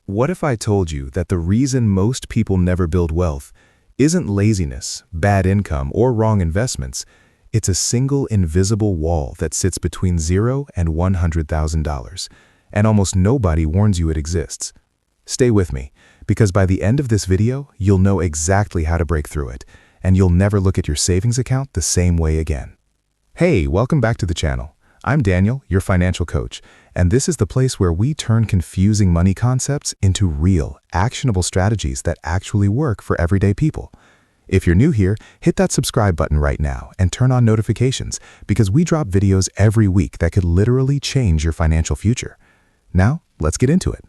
What if I told you that the reason most people never build wealth isn't laziness, bad income, or wrong investments? It's a single invisible wall that sits between $0 and $100,000, and almost nobody warns you it exists. Stay with me, because by the end of this video, you'll know exactly how to break through it, and you'll never look at your savings account the same way again. Hey, welcome back to the channel. I'm Daniel, your financial coach, and this is the place where we turn confusing money concepts into real, actionable strategies that actually work for everyday people. If you're new here, hit that subscribe button right now and turn on notifications because we drop videos every week that could literally change your financial future. Now, let's get into it.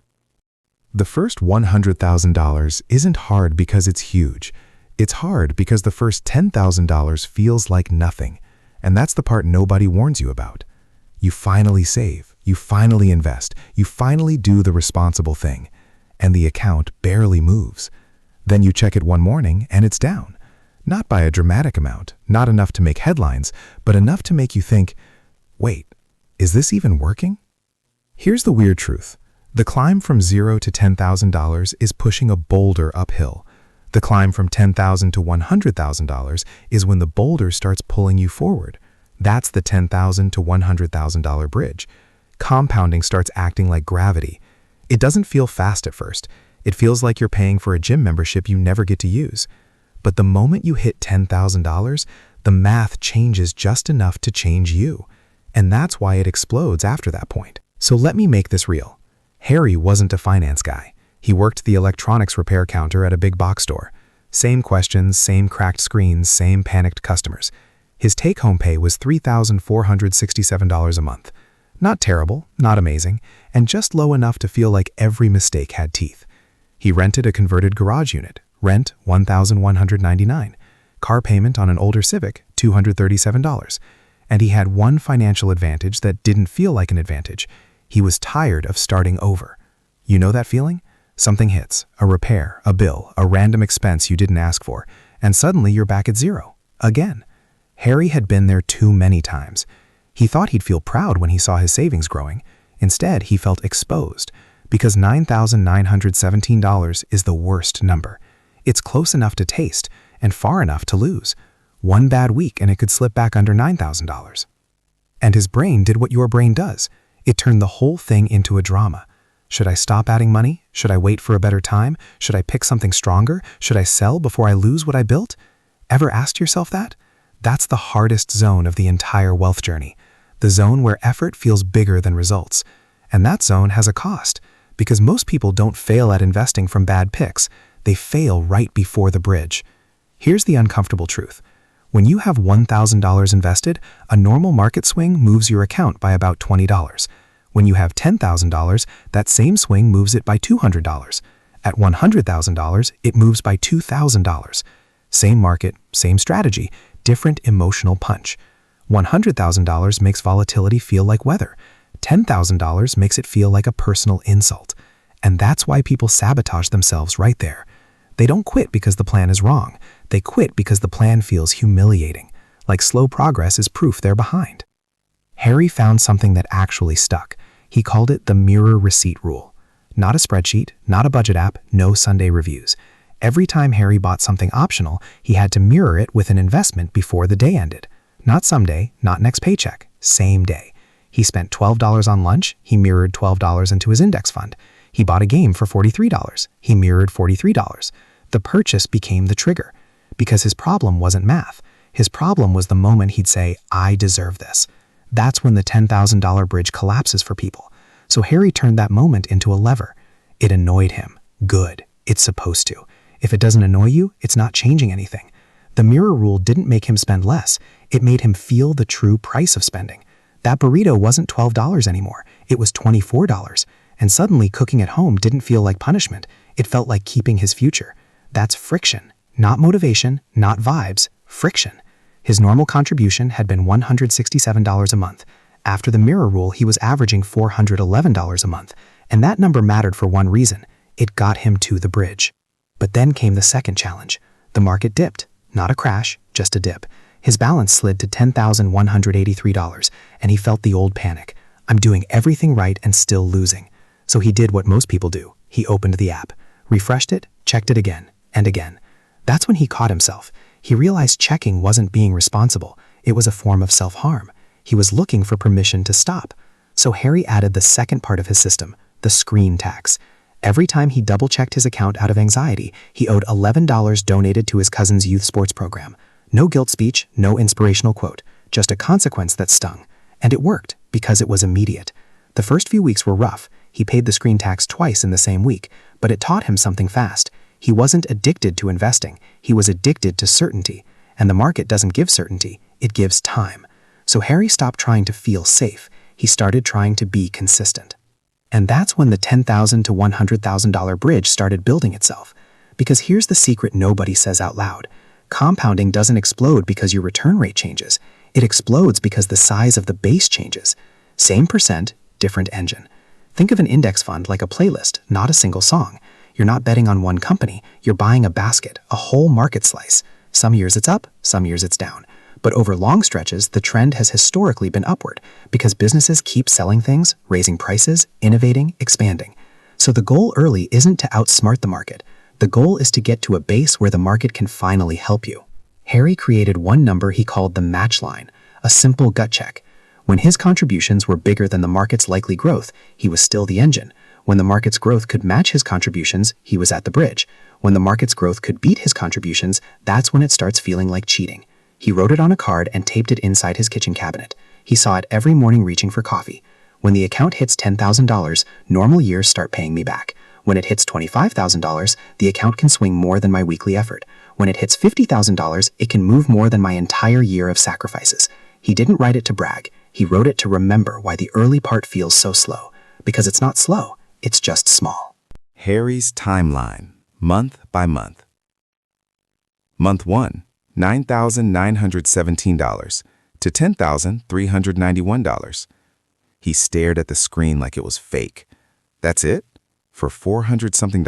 The first $100,000 isn't hard because it's huge. It's hard because the first $10,000 feels like nothing, and that's the part nobody warns you about. You finally save, you finally invest, you finally do the responsible thing, and the account barely moves. Then you check it one morning and it's down. Not by a dramatic amount, not enough to make headlines, but enough to make you think, wait, is this even working? Here's the weird truth. The climb from $0 to $10,000 is pushing a boulder uphill. The climb from $10,000 to $100,000 is when the boulder starts pulling you forward. That's the $10,000 to $100,000 bridge. Compounding starts acting like gravity. It doesn't feel fast at first. It feels like you're paying for a gym membership you never get to use. But the moment you hit $10,000, the math changes just enough to change you. And that's why it explodes after that point. So let me make this real. Harry wasn't a finance guy. He worked the electronics repair counter at a big box store. Same questions, same cracked screens, same panicked customers. His take-home pay was $3,467 a month. Not terrible, not amazing, and just low enough to feel like every mistake had teeth. He rented a converted garage unit, rent $1,199, car payment on an older Civic, $237, and he had one financial advantage that didn't feel like an advantage. He was tired of starting over. You know that feeling? Something hits, a repair, a bill, a random expense you didn't ask for, and suddenly you're back at zero, again. Harry had been there too many times. He thought he'd feel proud when he saw his savings growing. Instead, he felt exposed, because $9,917 is the worst number. It's close enough to taste and far enough to lose. One bad week and it could slip back under $9,000. And his brain did what your brain does. It turned the whole thing into a drama. Should I stop adding money? Should I wait for a better time? Should I pick something stronger? Should I sell before I lose what I built? Ever asked yourself that? That's the hardest zone of the entire wealth journey. The zone where effort feels bigger than results. And that zone has a cost, because most people don't fail at investing from bad picks. They fail right before the bridge. Here's the uncomfortable truth. When you have $1,000 invested, a normal market swing moves your account by about $20. When you have $10,000, that same swing moves it by $200. At $100,000, it moves by $2,000. Same market, same strategy, different emotional punch. $100,000 makes volatility feel like weather. $10,000 makes it feel like a personal insult. And that's why people sabotage themselves right there. They don't quit because the plan is wrong. They quit because the plan feels humiliating, like slow progress is proof they're behind. Harry found something that actually stuck. He called it the mirror receipt rule. Not a spreadsheet, not a budget app, no Sunday reviews. Every time Harry bought something optional, he had to mirror it with an investment before the day ended. Not someday, not next paycheck, same day. He spent $12 on lunch, he mirrored $12 into his index fund. He bought a game for $43, he mirrored $43. The purchase became the trigger, because his problem wasn't math. His problem was the moment he'd say, I deserve this. That's when the $10,000 bridge collapses for people. So Harry turned that moment into a lever. It annoyed him. Good. It's supposed to. If it doesn't annoy you, it's not changing anything. The mirror rule didn't make him spend less. It made him feel the true price of spending. That burrito wasn't $12 anymore. It was $24. And suddenly cooking at home didn't feel like punishment. It felt like keeping his future. That's friction. Not motivation, not vibes. Friction. His normal contribution had been $167 a month. After the mirror rule, he was averaging $411 a month. And that number mattered for one reason. It got him to the bridge. But then came the second challenge. The market dipped. Not a crash, just a dip. His balance slid to $10,183, and he felt the old panic. I'm doing everything right and still losing. So he did what most people do. He opened the app, refreshed it, checked it again, and again. That's when he caught himself. He realized checking wasn't being responsible. It was a form of self-harm. He was looking for permission to stop. So Harry added the second part of his system, the screen tax. Every time he double-checked his account out of anxiety, he owed $11 donated to his cousin's youth sports program. No guilt speech, no inspirational quote, just a consequence that stung. And it worked, because it was immediate. The first few weeks were rough. He paid the screen tax twice in the same week, but it taught him something fast. He wasn't addicted to investing. He was addicted to certainty. And the market doesn't give certainty, it gives time. So Harry stopped trying to feel safe. He started trying to be consistent. And that's when the $10,000 to $100,000 bridge started building itself. Because here's the secret nobody says out loud. Compounding doesn't explode because your return rate changes. It explodes because the size of the base changes. Same percent, different engine. Think of an index fund like a playlist, not a single song. You're not betting on one company, you're buying a basket, a whole market slice. Some years it's up, some years it's down. But over long stretches, the trend has historically been upward because businesses keep selling things, raising prices, innovating, expanding. So the goal early isn't to outsmart the market. The goal is to get to a base where the market can finally help you. Harry created one number he called the match line, a simple gut check. When his contributions were bigger than the market's likely growth, he was still the engine. When the market's growth could match his contributions, he was at the bridge. When the market's growth could beat his contributions, that's when it starts feeling like cheating. He wrote it on a card and taped it inside his kitchen cabinet. He saw it every morning reaching for coffee. When the account hits $10,000, normal years start paying me back. When it hits $25,000, the account can swing more than my weekly effort. When it hits $50,000, it can move more than my entire year of sacrifices. He didn't write it to brag. He wrote it to remember why the early part feels so slow. Because it's not slow, it's just small. Harry's timeline, month by month. Month 1, $9,917 to $10,391. He stared at the screen like it was fake. That's it? For $400-something?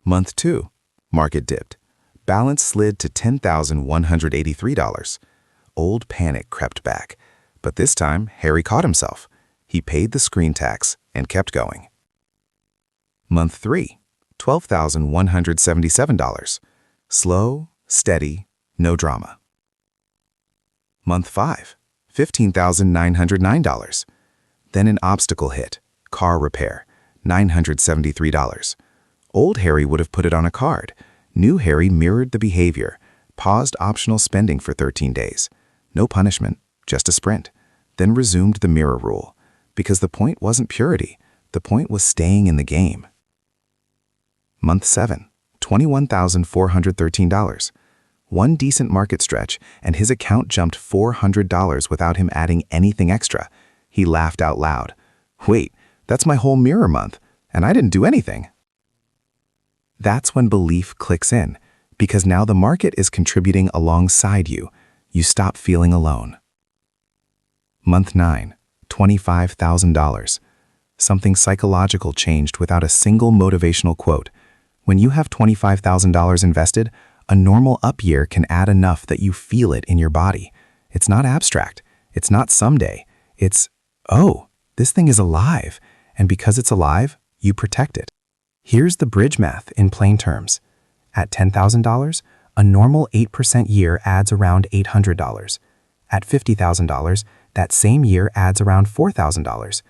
Month 2, market dipped. Balance slid to $10,183. Old panic crept back. But this time, Harry caught himself. He paid the screen tax and kept going. Month 3, $12,177. Slow, steady, no drama. Month 5, $15,909. Then an obstacle hit. Car repair, $973. Old Harry would have put it on a card. New Harry mirrored the behavior, paused optional spending for 13 days. No punishment, just a sprint. Then resumed the mirror rule. Because the point wasn't purity, the point was staying in the game. Month 7, $21,413. One decent market stretch, and his account jumped $400 without him adding anything extra. He laughed out loud. Wait, that's my whole mirror month, and I didn't do anything. That's when belief clicks in, because now the market is contributing alongside you. You stop feeling alone. Month 9, $25,000. Something psychological changed without a single motivational quote. When you have $25,000 invested, a normal up year can add enough that you feel it in your body. It's not abstract. It's not someday. It's, oh, this thing is alive. And because it's alive, you protect it. Here's the bridge math in plain terms. At $10,000, a normal 8% year adds around $800. At $50,000, that same year adds around $4,000.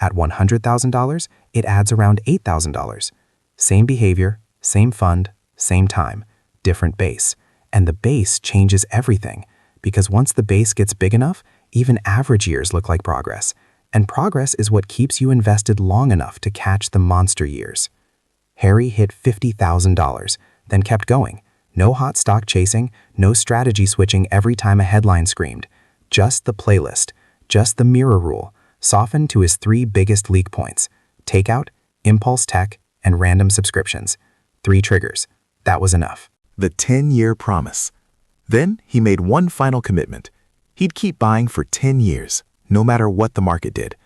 At $100,000, it adds around $8,000. Same behavior, same fund, same time, different base. And the base changes everything, because once the base gets big enough, even average years look like progress. And progress is what keeps you invested long enough to catch the monster years. Harry hit $50,000, then kept going. No hot stock chasing, no strategy switching every time a headline screamed. Just the playlist, just the mirror rule, softened to his 3 biggest leak points: takeout, impulse tech, and random subscriptions. 3 triggers. That was enough. The 10-year promise. Then he made one final commitment. He'd keep buying for 10 years, no matter what the market did.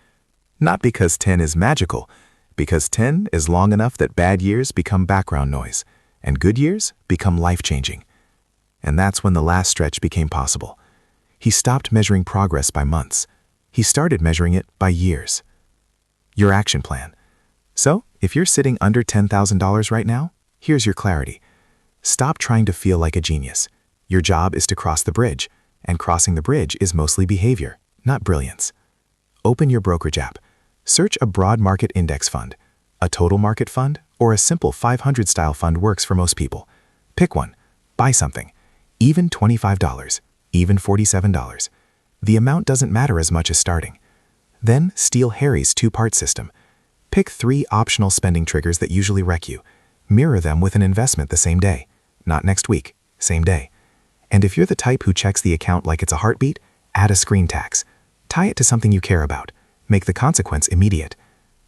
Not because 10 is magical, because 10 is long enough that bad years become background noise, and good years become life-changing. And that's when the last stretch became possible. He stopped measuring progress by months. He started measuring it by years. Your action plan. So, if you're sitting under $10,000 right now, here's your clarity. Stop trying to feel like a genius. Your job is to cross the bridge, and crossing the bridge is mostly behavior, not brilliance. Open your brokerage app. Search a broad market index fund. A total market fund or a simple 500 style fund works for most people. Pick one. Buy something. Even $25, even $47. The amount doesn't matter as much as starting. Then steal Harry's two-part system. Pick 3 optional spending triggers that usually wreck you. Mirror them with an investment the same day. Not next week, same day. And if you're the type who checks the account like it's a heartbeat, add a screen tax. Tie it to something you care about. Make the consequence immediate.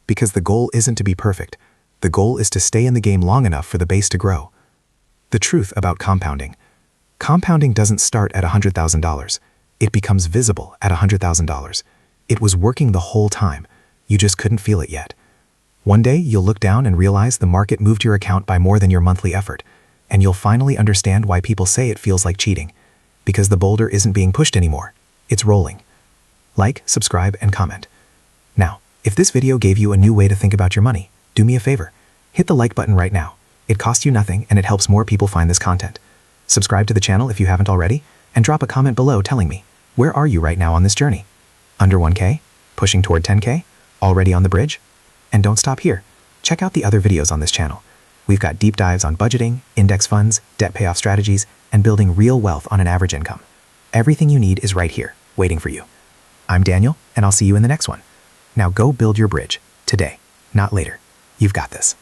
Because the goal isn't to be perfect. The goal is to stay in the game long enough for the base to grow. The truth about compounding. Compounding doesn't start at $100,000. It becomes visible at $100,000. It was working the whole time. You just couldn't feel it yet. One day, you'll look down and realize the market moved your account by more than your monthly effort. And you'll finally understand why people say it feels like cheating. Because the boulder isn't being pushed anymore. It's rolling. Like, subscribe, and comment. Now, if this video gave you a new way to think about your money, do me a favor. Hit the like button right now. It costs you nothing and it helps more people find this content. Subscribe to the channel if you haven't already, and drop a comment below telling me, where are you right now on this journey? Under 1K? Pushing toward 10K? Already on the bridge? And don't stop here. Check out the other videos on this channel. We've got deep dives on budgeting, index funds, debt payoff strategies, and building real wealth on an average income. Everything you need is right here, waiting for you. I'm Daniel, and I'll see you in the next one. Now go build your bridge, today, not later. You've got this.